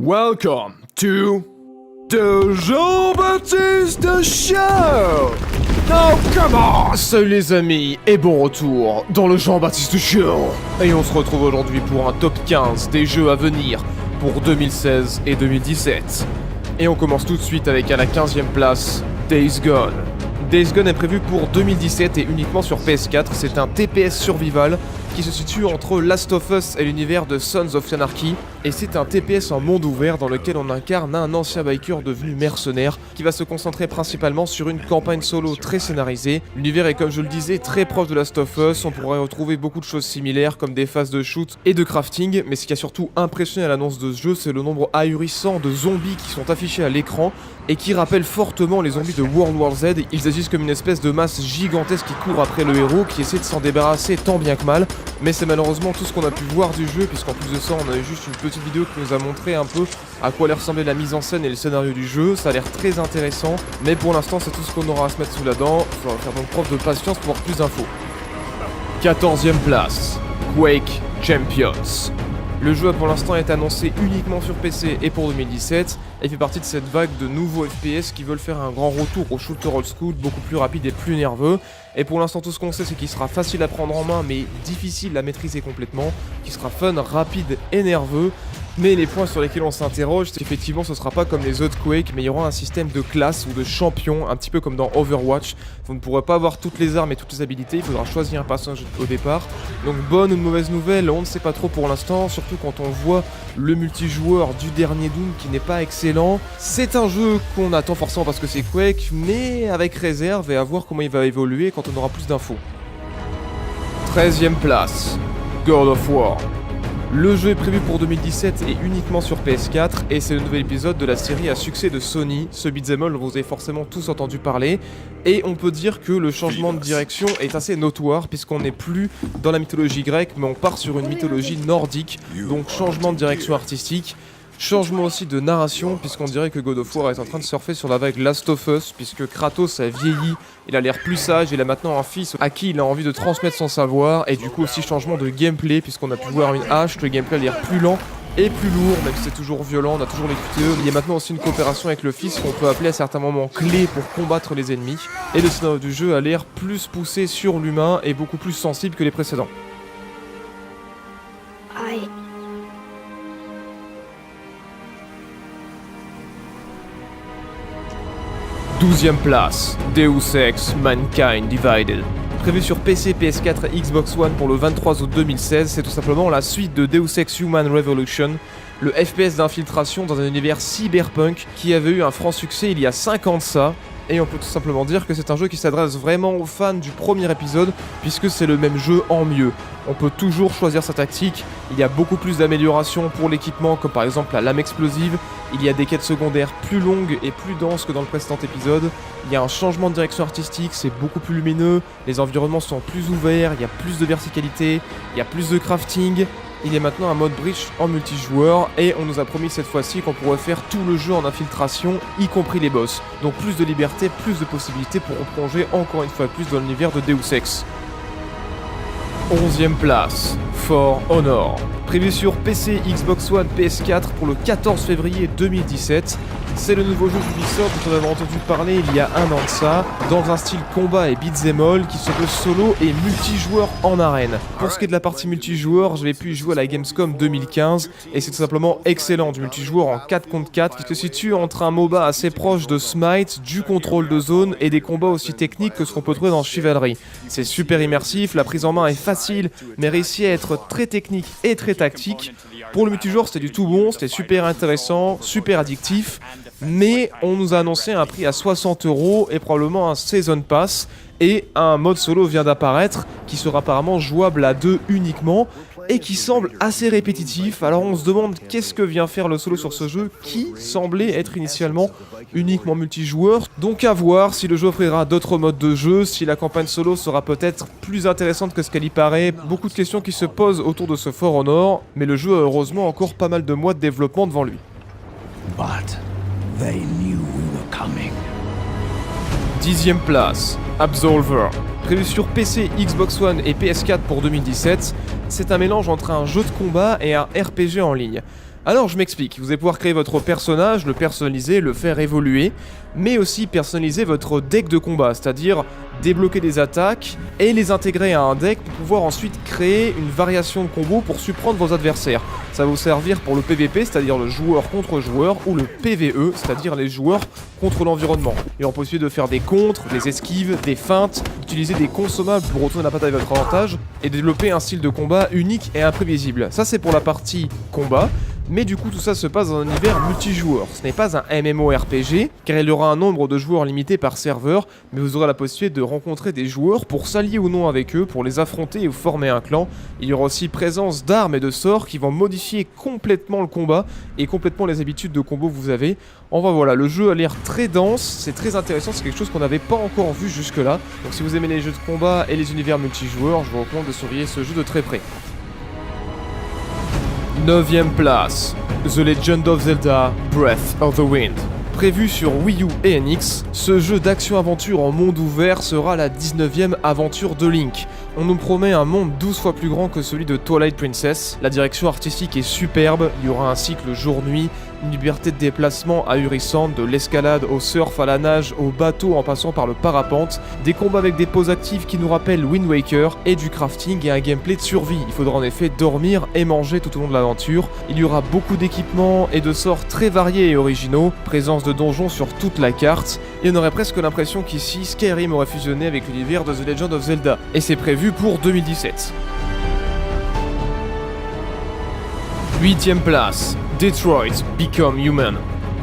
Welcome to the Jean-Baptiste Show! Oh, come on! Salut les amis, et bon retour dans le Jean-Baptiste Show! Et on se retrouve aujourd'hui pour un top 15 des jeux à venir pour 2016 et 2017. Et on commence tout de suite avec à la 15e place, Days Gone. Days Gone est prévu pour 2017 et uniquement sur PS4, c'est un TPS survival qui se situe entre Last of Us et l'univers de Sons of Anarchy, et c'est un TPS en monde ouvert dans lequel on incarne un ancien biker devenu mercenaire qui va se concentrer principalement sur une campagne solo très scénarisée. L'univers est, comme je le disais, très proche de Last of Us, on pourrait retrouver beaucoup de choses similaires comme des phases de shoot et de crafting, mais ce qui a surtout impressionné à l'annonce de ce jeu, c'est le nombre ahurissant de zombies qui sont affichés à l'écran et qui rappellent fortement les zombies de World War Z. Ils agissent comme une espèce de masse gigantesque qui court après le héros, qui essaie de s'en débarrasser tant bien que mal. Mais c'est malheureusement tout ce qu'on a pu voir du jeu, puisqu'en plus de ça on a eu juste une petite vidéo qui nous a montré un peu à quoi allait ressembler la mise en scène et le scénario du jeu. Ça a l'air très intéressant, mais pour l'instant c'est tout ce qu'on aura à se mettre sous la dent. Il faudra faire donc preuve de patience pour avoir plus d'infos. 14e place, Quake Champions. Le jeu pour l'instant est annoncé uniquement sur PC et pour 2017, et fait partie de cette vague de nouveaux FPS qui veulent faire un grand retour au shooter old school, beaucoup plus rapide et plus nerveux. Et pour l'instant tout ce qu'on sait c'est qu'il sera facile à prendre en main mais difficile à maîtriser complètement, qu'il sera fun, rapide et nerveux. Mais les points sur lesquels on s'interroge, c'est qu'effectivement ce sera pas comme les autres Quake, mais il y aura un système de classe ou de champion, un petit peu comme dans Overwatch. Vous ne pourrez pas avoir toutes les armes et toutes les habilités, il faudra choisir un personnage au départ. Donc bonne ou mauvaise nouvelle, on ne sait pas trop pour l'instant, surtout quand on voit le multijoueur du dernier Doom qui n'est pas excellent. C'est un jeu qu'on attend forcément parce que c'est Quake, mais avec réserve et à voir comment il va évoluer quand on aura plus d'infos. 13e place, God of War. Le jeu est prévu pour 2017 et uniquement sur PS4, et c'est le nouvel épisode de la série à succès de Sony, ce beat'em all dont vous avez forcément tous entendu parler, et on peut dire que le changement de direction est assez notoire puisqu'on n'est plus dans la mythologie grecque mais on part sur une mythologie nordique, donc changement de direction artistique. Changement aussi de narration, puisqu'on dirait que God of War est en train de surfer sur la vague Last of Us, puisque Kratos a vieilli, il a l'air plus sage, il a maintenant un fils à qui il a envie de transmettre son savoir, et du coup aussi changement de gameplay, puisqu'on a pu voir une hache, le gameplay a l'air plus lent et plus lourd, même si c'est toujours violent, on a toujours les QTE. Il y a maintenant aussi une coopération avec le fils qu'on peut appeler à certains moments clés pour combattre les ennemis, et le scénario du jeu a l'air plus poussé sur l'humain et beaucoup plus sensible que les précédents. 12e place, Deus Ex Mankind Divided. Prévu sur PC, PS4 et Xbox One pour le 23 août 2016, c'est tout simplement la suite de Deus Ex Human Revolution, le FPS d'infiltration dans un univers cyberpunk qui avait eu un franc succès il y a 5 ans de ça. Et on peut tout simplement dire que c'est un jeu qui s'adresse vraiment aux fans du premier épisode, puisque c'est le même jeu en mieux. On peut toujours choisir sa tactique, il y a beaucoup plus d'améliorations pour l'équipement, comme par exemple la lame explosive, il y a des quêtes secondaires plus longues et plus denses que dans le précédent épisode, il y a un changement de direction artistique, c'est beaucoup plus lumineux, les environnements sont plus ouverts, il y a plus de verticalité, il y a plus de crafting. Il y a maintenant un mode bridge en multijoueur et on nous a promis cette fois-ci qu'on pourrait faire tout le jeu en infiltration, y compris les boss. Donc plus de liberté, plus de possibilités pour replonger encore une fois plus dans l'univers de Deus Ex. 11e place, For Honor. Prévu sur PC, Xbox One, PS4 pour le 14 février 2017. C'est le nouveau jeu d'Ubisoft dont on avait entendu parler il y a un an de ça, dans un style combat et beat'em all qui se veut solo et multijoueur en arène. Pour ce qui est de la partie multijoueur, j'avais pu y jouer à la Gamescom 2015 et c'est tout simplement excellent, du multijoueur en 4 contre 4 qui se situe entre un MOBA assez proche de Smite, du contrôle de zone et des combats aussi techniques que ce qu'on peut trouver dans Chivalry. C'est super immersif, la prise en main est facile mais réussit à être très technique et très tactique. Pour le multijoueur c'était du tout bon, c'était super intéressant, super addictif, mais on nous a annoncé un prix à 60€ et probablement un Season Pass, et un mode solo vient d'apparaître qui sera apparemment jouable à 2 uniquement et qui semble assez répétitif. Alors on se demande qu'est-ce que vient faire le solo sur ce jeu qui semblait être initialement uniquement multijoueur. Donc à voir si le jeu offrira d'autres modes de jeu, si la campagne solo sera peut-être plus intéressante que ce qu'elle y paraît. Beaucoup de questions qui se posent autour de ce For Honor, mais le jeu a heureusement encore pas mal de mois de développement devant lui. But they knew we were coming. 10e place, Absolver. Prévu sur PC, Xbox One et PS4 pour 2017, c'est un mélange entre un jeu de combat et un RPG en ligne. Alors je m'explique, vous allez pouvoir créer votre personnage, le personnaliser, le faire évoluer, mais aussi personnaliser votre deck de combat, c'est-à-dire débloquer des attaques et les intégrer à un deck pour pouvoir ensuite créer une variation de combo pour surprendre vos adversaires. Ça va vous servir pour le PVP, c'est-à-dire le joueur contre joueur, ou le PVE, c'est-à-dire les joueurs contre l'environnement. Il y aura possibilité de faire des contres, des esquives, des feintes, d'utiliser des consommables pour retourner la bataille à votre avantage, et développer un style de combat unique et imprévisible. Ça c'est pour la partie combat. Mais du coup tout ça se passe dans un univers multijoueur. Ce n'est pas un MMORPG, car il y aura un nombre de joueurs limité par serveur, mais vous aurez la possibilité de rencontrer des joueurs pour s'allier ou non avec eux, pour les affronter ou former un clan. Il y aura aussi présence d'armes et de sorts qui vont modifier complètement le combat et complètement les habitudes de combo que vous avez. Enfin voilà, le jeu a l'air très dense, c'est très intéressant, c'est quelque chose qu'on n'avait pas encore vu jusque là. Donc si vous aimez les jeux de combat et les univers multijoueurs, je vous recommande de surveiller ce jeu de très près. 9ème place, The Legend of Zelda Breath of the Wild. Prévu sur Wii U et NX, ce jeu d'action-aventure en monde ouvert sera la 19ème aventure de Link. On nous promet un monde 12 fois plus grand que celui de Twilight Princess. La direction artistique est superbe, il y aura un cycle jour-nuit, une liberté de déplacement ahurissante, de l'escalade au surf, à la nage, au bateau en passant par le parapente, des combats avec des poses actives qui nous rappellent Wind Waker, et du crafting et un gameplay de survie. Il faudra en effet dormir et manger tout au long de l'aventure. Il y aura beaucoup d'équipements et de sorts très variés et originaux, présence de donjons sur toute la carte, et on aurait presque l'impression qu'ici Skyrim aurait fusionné avec l'univers de The Legend of Zelda, et c'est prévu pour 2017. 8ème place, Detroit Become Human.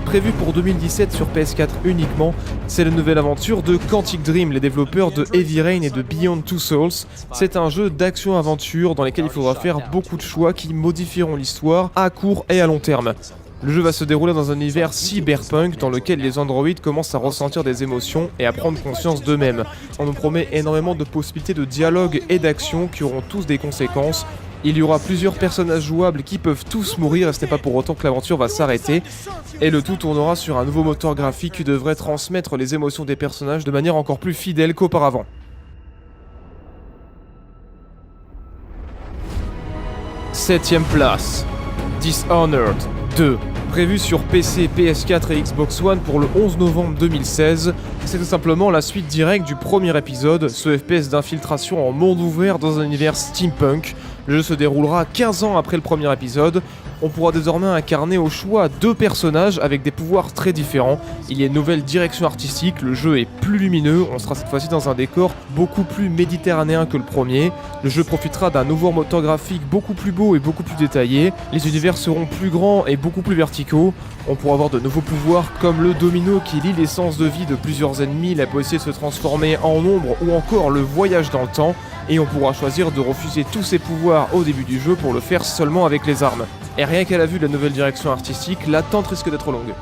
Prévu pour 2017 sur PS4 uniquement, c'est la nouvelle aventure de Quantic Dream, les développeurs de Heavy Rain et de Beyond Two Souls. C'est un jeu d'action-aventure dans lequel il faudra faire beaucoup de choix qui modifieront l'histoire à court et à long terme. Le jeu va se dérouler dans un univers cyberpunk dans lequel les androïdes commencent à ressentir des émotions et à prendre conscience d'eux-mêmes. On nous promet énormément de possibilités de dialogue et d'action qui auront tous des conséquences. Il y aura plusieurs personnages jouables qui peuvent tous mourir et ce n'est pas pour autant que l'aventure va s'arrêter. Et le tout tournera sur un nouveau moteur graphique qui devrait transmettre les émotions des personnages de manière encore plus fidèle qu'auparavant. 7ème place, Dishonored 2. Prévu sur PC, PS4 et Xbox One pour le 11 novembre 2016, c'est tout simplement la suite directe du premier épisode, ce FPS d'infiltration en monde ouvert dans un univers steampunk. Le jeu se déroulera 15 ans après le premier épisode. On pourra désormais incarner au choix 2 personnages avec des pouvoirs très différents. Il y a une nouvelle direction artistique, le jeu est plus lumineux, on sera cette fois-ci dans un décor beaucoup plus méditerranéen que le premier. Le jeu profitera d'un nouveau moteur graphique beaucoup plus beau et beaucoup plus détaillé. Les univers seront plus grands et beaucoup plus verticaux. On pourra avoir de nouveaux pouvoirs comme le domino qui lie l'essence de vie de plusieurs ennemis, la possibilité de se transformer en ombre ou encore le voyage dans le temps. Et on pourra choisir de refuser tous ces pouvoirs au début du jeu pour le faire seulement avec les armes. Et rien qu'à la vue de la nouvelle direction artistique, l'attente risque d'être longue.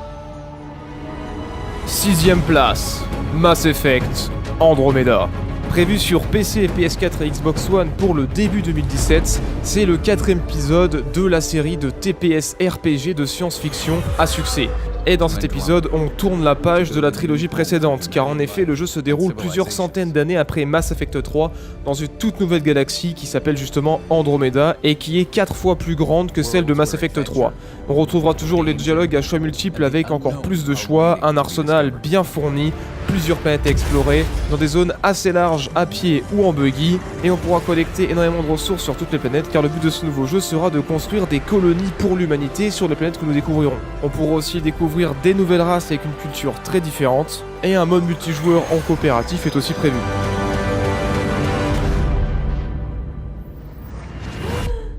6ème place, Mass Effect Andromeda. Prévu sur PC, PS4 et Xbox One pour le début 2017, c'est le 4ème épisode de la série de TPS RPG de science-fiction à succès. Et dans cet épisode, on tourne la page de la trilogie précédente, car en effet, le jeu se déroule plusieurs centaines d'années après Mass Effect 3, dans une toute nouvelle galaxie qui s'appelle justement Andromeda, et qui est 4 fois plus grande que celle de Mass Effect 3. On retrouvera toujours les dialogues à choix multiples avec encore plus de choix, un arsenal bien fourni, plusieurs planètes à explorer, dans des zones assez larges à pied ou en buggy, et on pourra collecter énormément de ressources sur toutes les planètes, car le but de ce nouveau jeu sera de construire des colonies pour l'humanité sur les planètes que nous découvrirons. On pourra aussi découvrir des nouvelles races avec une culture très différente, et un mode multijoueur en coopératif est aussi prévu.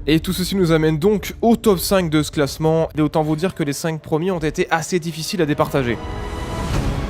Et tout ceci nous amène donc au top 5 de ce classement, et autant vous dire que les 5 premiers ont été assez difficiles à départager.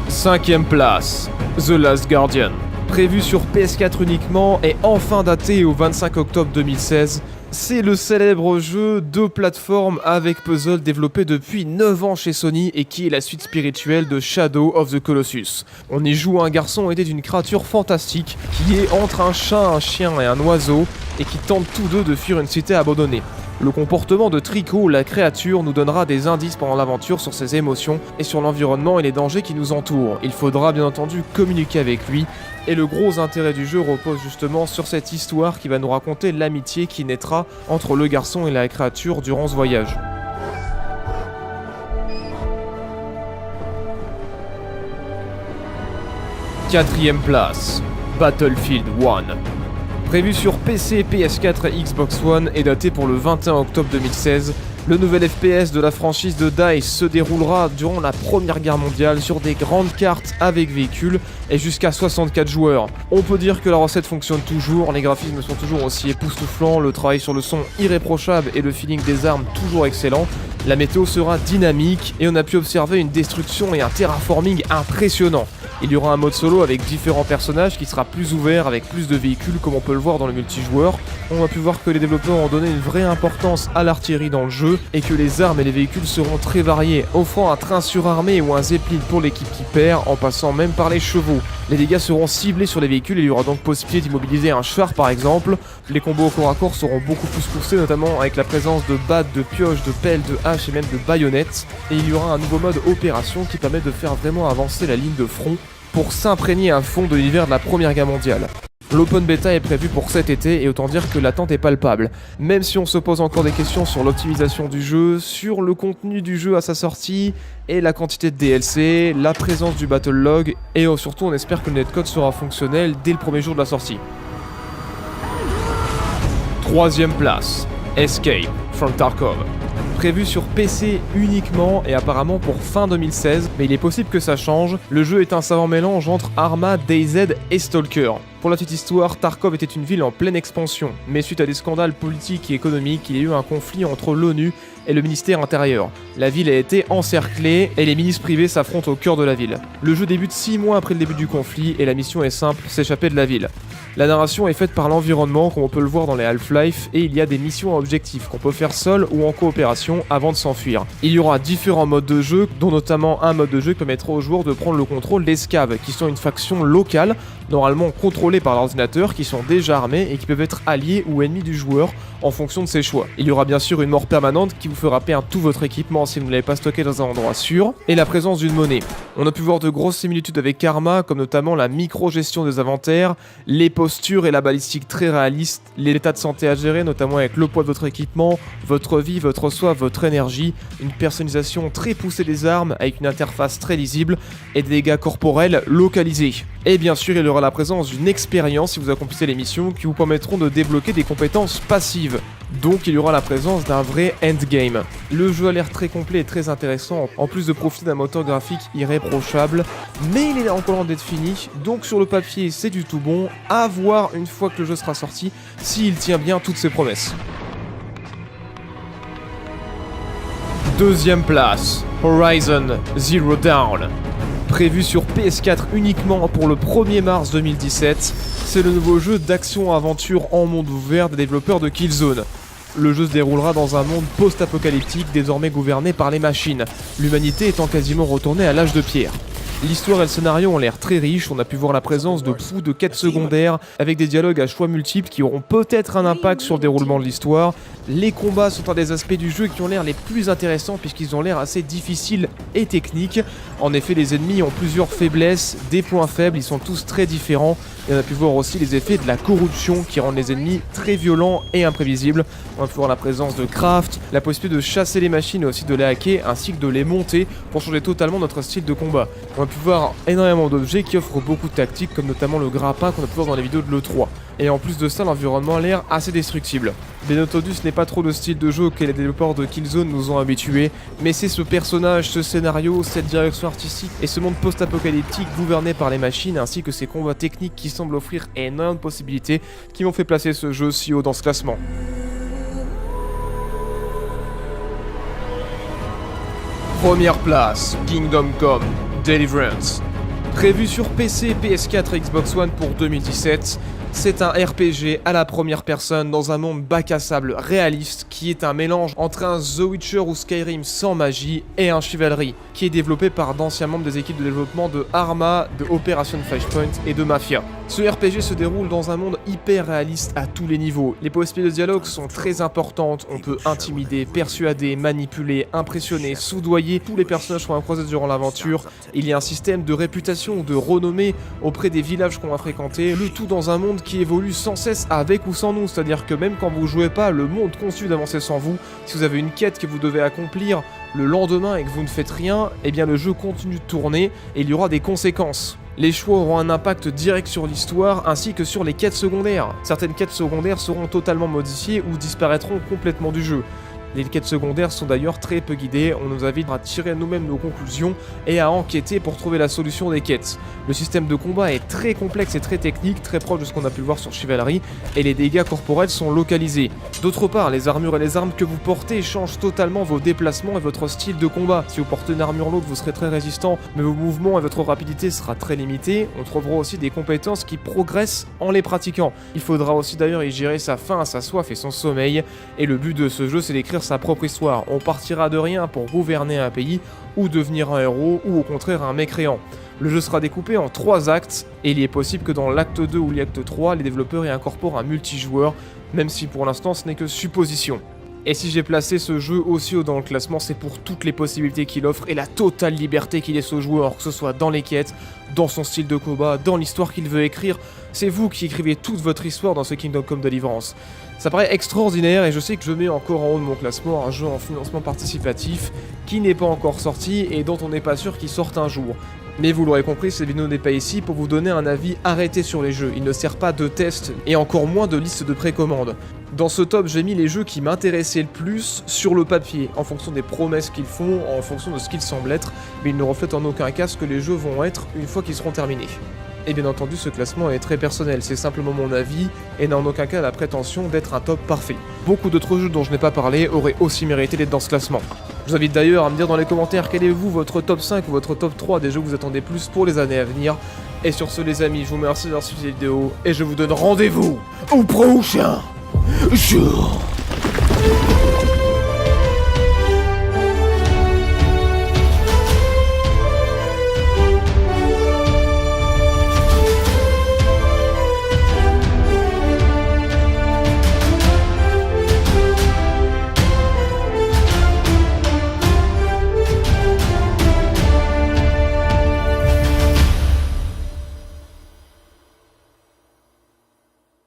5ème place, The Last Guardian. Prévu sur PS4 uniquement et enfin daté au 25 octobre 2016, c'est le célèbre jeu de plateforme avec puzzle développé depuis 9 ans chez Sony et qui est la suite spirituelle de Shadow of the Colossus. On y joue un garçon aidé d'une créature fantastique qui est entre un chat, un chien et un oiseau et qui tentent tous deux de fuir une cité abandonnée. Le comportement de Trico, la créature, nous donnera des indices pendant l'aventure sur ses émotions et sur l'environnement et les dangers qui nous entourent. Il faudra bien entendu communiquer avec lui, et le gros intérêt du jeu repose justement sur cette histoire qui va nous raconter l'amitié qui naîtra entre le garçon et la créature durant ce voyage. 4ème place, Battlefield 1. Prévu sur PC, PS4 et Xbox One et daté pour le 21 octobre 2016, le nouvel FPS de la franchise de DICE se déroulera durant la Première Guerre mondiale sur des grandes cartes avec véhicules et jusqu'à 64 joueurs. On peut dire que la recette fonctionne toujours, les graphismes sont toujours aussi époustouflants, le travail sur le son irréprochable et le feeling des armes toujours excellent. La météo sera dynamique et on a pu observer une destruction et un terraforming impressionnant. Il y aura un mode solo avec différents personnages qui sera plus ouvert avec plus de véhicules comme on peut le voir dans le multijoueur. On a pu voir que les développeurs ont donné une vraie importance à l'artillerie dans le jeu et que les armes et les véhicules seront très variés, offrant un train surarmé ou un zeppelin pour l'équipe qui perd en passant même par les chevaux. Les dégâts seront ciblés sur les véhicules et il y aura donc possibilité d'immobiliser un char par exemple. Les combos au corps à corps seront beaucoup plus poussés, notamment avec la présence de battes, de pioches, de pelles, de haches et même de baïonnettes. Et il y aura un nouveau mode opération qui permet de faire vraiment avancer la ligne de front pour s'imprégner à fond de l'univers de la Première Guerre mondiale. L'open beta est prévu pour cet été et autant dire que l'attente est palpable. Même si on se pose encore des questions sur l'optimisation du jeu, sur le contenu du jeu à sa sortie, et la quantité de DLC, la présence du battle log, et surtout on espère que le netcode sera fonctionnel dès le premier jour de la sortie. 3ème place, Escape from Tarkov. Prévu sur PC uniquement et apparemment pour fin 2016, mais il est possible que ça change. Le jeu est un savant mélange entre Arma, DayZ et Stalker. Pour la petite histoire, Tarkov était une ville en pleine expansion, mais suite à des scandales politiques et économiques, il y a eu un conflit entre l'ONU et le ministère intérieur. La ville a été encerclée et les milices privées s'affrontent au cœur de la ville. Le jeu débute 6 mois après le début du conflit et la mission est simple, s'échapper de la ville. La narration est faite par l'environnement comme on peut le voir dans les Half-Life et il y a des missions à objectif qu'on peut faire seul ou en coopération avant de s'enfuir. Il y aura différents modes de jeu, dont notamment un mode de jeu qui permettra aux joueurs de prendre le contrôle des Scavs, qui sont une faction locale, normalement contrôlée par l'ordinateur, qui sont déjà armés et qui peuvent être alliés ou ennemis du joueur en fonction de ses choix. Il y aura bien sûr une mort permanente qui vous fera perdre tout votre équipement si vous ne l'avez pas stocké dans un endroit sûr, et la présence d'une monnaie. On a pu voir de grosses similitudes avec Karma, comme notamment la micro-gestion des inventaires, les postures et la balistique très réaliste, l'état de santé à gérer, notamment avec le poids de votre équipement, votre vie, votre soif, votre énergie, une personnalisation très poussée des armes avec une interface très lisible et des dégâts corporels localisés. Et bien sûr, il y aura la présence d'une expérience si vous accomplissez les missions qui vous permettront de débloquer des compétences passives. Donc il y aura la présence d'un vrai endgame. Le jeu a l'air très complet et très intéressant, en plus de profiter d'un moteur graphique irréprochable, mais il est encore loin d'être fini, donc sur le papier c'est du tout bon, à voir une fois que le jeu sera sorti, s'il tient bien toutes ses promesses. 2ème place, Horizon Zero Dawn. Prévu sur PS4 uniquement pour le 1er mars 2017, c'est le nouveau jeu d'action-aventure en monde ouvert des développeurs de Killzone. Le jeu se déroulera dans un monde post-apocalyptique désormais gouverné par les machines, l'humanité étant quasiment retournée à l'âge de pierre. L'histoire et le scénario ont l'air très riches, on a pu voir la présence de fous de quêtes secondaires avec des dialogues à choix multiples qui auront peut-être un impact sur le déroulement de l'histoire. Les combats sont un des aspects du jeu qui ont l'air les plus intéressants puisqu'ils ont l'air assez difficiles et techniques. En effet, les ennemis ont plusieurs faiblesses, des points faibles, ils sont tous très différents. Et on a pu voir aussi les effets de la corruption qui rendent les ennemis très violents et imprévisibles. On a pu voir la présence de craft, la possibilité de chasser les machines et aussi de les hacker ainsi que de les monter pour changer totalement notre style de combat. On a pu voir énormément d'objets qui offrent beaucoup de tactiques comme notamment le grappin qu'on a pu voir dans les vidéos de l'E3. Et en plus de ça, l'environnement a l'air assez destructible. Bien entendu, ce n'est pas trop le style de jeu auquel les développeurs de Killzone nous ont habitués, mais c'est ce personnage, ce scénario, cette direction artistique et ce monde post-apocalyptique gouverné par les machines ainsi que ces combats techniques qui semblent offrir énormément de possibilités qui m'ont fait placer ce jeu si haut dans ce classement. Première place, Kingdom Come Deliverance. Prévu sur PC, PS4 et Xbox One pour 2017, c'est un RPG à la première personne dans un monde bac à sable réaliste qui est un mélange entre un The Witcher ou Skyrim sans magie et un Chivalry, qui est développé par d'anciens membres des équipes de développement de Arma, de Operation Flashpoint et de Mafia. Ce RPG se déroule dans un monde hyper réaliste à tous les niveaux. Les possibilités de dialogue sont très importantes, on peut intimider, persuader, manipuler, impressionner, soudoyer tous les personnages qu'on va croiser durant l'aventure. Il y a un système de réputation ou de renommée auprès des villages qu'on va fréquenter, le tout dans un monde qui évolue sans cesse avec ou sans nous, c'est-à-dire que même quand vous jouez pas, le monde continue d'avancer sans vous. Si vous avez une quête que vous devez accomplir le lendemain et que vous ne faites rien, eh bien le jeu continue de tourner et il y aura des conséquences. Les choix auront un impact direct sur l'histoire ainsi que sur les quêtes secondaires. Certaines quêtes secondaires seront totalement modifiées ou disparaîtront complètement du jeu. Les quêtes secondaires sont d'ailleurs très peu guidées, on nous invite à tirer nous-mêmes nos conclusions et à enquêter pour trouver la solution des quêtes. Le système de combat est très complexe et très technique, très proche de ce qu'on a pu voir sur Chivalry, et les dégâts corporels sont localisés. D'autre part, les armures et les armes que vous portez changent totalement vos déplacements et votre style de combat. Si vous portez une armure lourde, vous serez très résistant, mais vos mouvements et votre rapidité sera très limitée. On trouvera aussi des compétences qui progressent en les pratiquant. Il faudra aussi d'ailleurs y gérer sa faim, sa soif et son sommeil, et le but de ce jeu c'est d'écrire sa propre histoire. On partira de rien pour gouverner un pays, ou devenir un héros, ou au contraire un mécréant. Le jeu sera découpé en 3 actes, et il est possible que dans l'acte 2 ou l'acte 3, les développeurs y incorporent un multijoueur, même si pour l'instant ce n'est que supposition. Et si j'ai placé ce jeu aussi haut dans le classement, c'est pour toutes les possibilités qu'il offre et la totale liberté qu'il laisse au joueur, que ce soit dans les quêtes, dans son style de combat, dans l'histoire qu'il veut écrire. C'est vous qui écrivez toute votre histoire dans ce Kingdom Come Deliverance. Ça paraît extraordinaire et je sais que je mets encore en haut de mon classement un jeu en financement participatif qui n'est pas encore sorti et dont on n'est pas sûr qu'il sorte un jour. Mais vous l'aurez compris, cette vidéo n'est pas ici pour vous donner un avis arrêté sur les jeux. Il ne sert pas de test et encore moins de liste de précommande. Dans ce top, j'ai mis les jeux qui m'intéressaient le plus sur le papier, en fonction des promesses qu'ils font, en fonction de ce qu'ils semblent être, mais ils ne reflètent en aucun cas ce que les jeux vont être une fois qu'ils seront terminés. Et bien entendu, ce classement est très personnel, c'est simplement mon avis et n'a en aucun cas la prétention d'être un top parfait. Beaucoup d'autres jeux dont je n'ai pas parlé auraient aussi mérité d'être dans ce classement. Je vous invite d'ailleurs à me dire dans les commentaires quel est vous votre top 5 ou votre top 3 des jeux que vous attendez plus pour les années à venir. Et sur ce les amis, je vous remercie d'avoir suivi cette vidéo et je vous donne rendez-vous au prochain jour.